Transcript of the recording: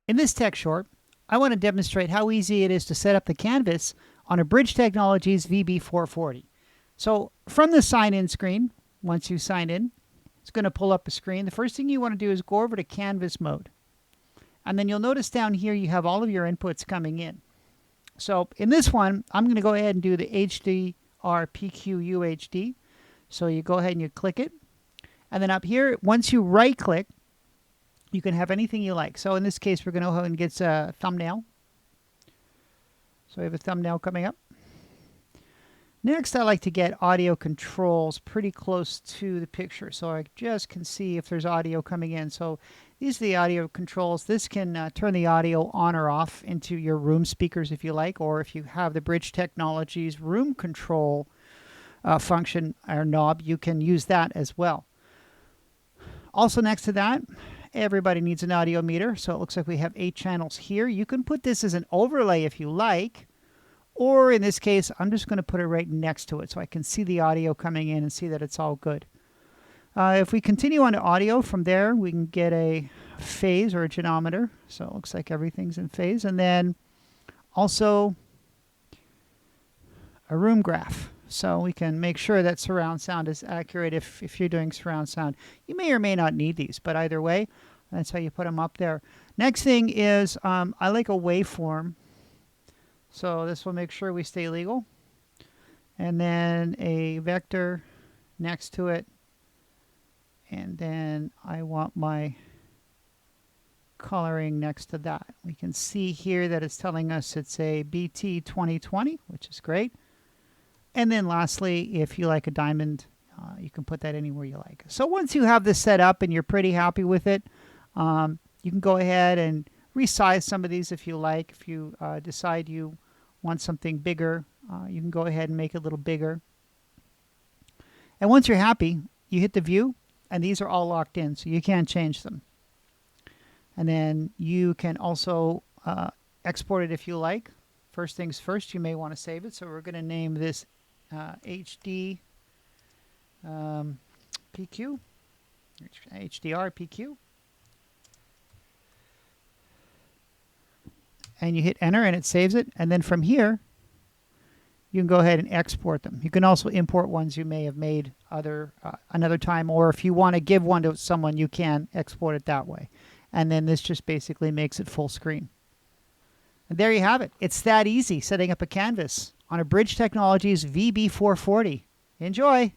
In this tech short, I want to demonstrate how easy it is to set up the canvas on a Bridge Technologies VB440. So from the sign-in screen, once you sign in, it's going to pull up a screen. The first thing you want to do is go over to canvas mode. And then you'll notice down here you have all of your inputs coming in. So in this one, I'm going to go ahead and do the HDR PQ UHD. So you go ahead and you click it. And then up here, once you right-click, you can have anything you like. So in this case, we're going to go ahead and get a thumbnail. So we have a thumbnail coming up. Next, I like to get audio controls pretty close to the picture, so I just can see if there's audio coming in. So these are the audio controls. This can turn the audio on or off into your room speakers if you like, or if you have the Bridge Technologies room control function or knob, you can use that as well. Also next to that, everybody needs an audio meter, so it looks like we have 8 channels here. You can put this as an overlay if you like, or in this case, I'm just going to put it right next to it so I can see the audio coming in and see that it's all good. If we continue on to audio, from there we can get a phase or a genometer, so it looks like everything's in phase, and then also a room graph. So we can make sure that surround sound is accurate if you're doing surround sound. You may or may not need these, but either way, that's how you put them up there. Next thing is I like a waveform. So this will make sure we stay legal. And then a vector next to it. And then I want my coloring next to that. We can see here that it's telling us it's a BT 2020, which is great. And then lastly, if you like a diamond, you can put that anywhere you like. So once you have this set up and you're pretty happy with it, you can go ahead and resize some of these if you like. If you decide you want something bigger, you can go ahead and make it a little bigger. And once you're happy, you hit the view, and these are all locked in, so you can't change them. And then you can also export it if you like. First things first, you may want to save it, so we're going to name this HD PQ, HDR PQ. And you hit enter and it saves it. And then from here, you can go ahead and export them. You can also import ones you may have made another time, or if you want to give one to someone, you can export it that way. And then this just basically makes it full screen. And there you have it. It's that easy setting up a canvas on a Bridge Technologies VB440. Enjoy!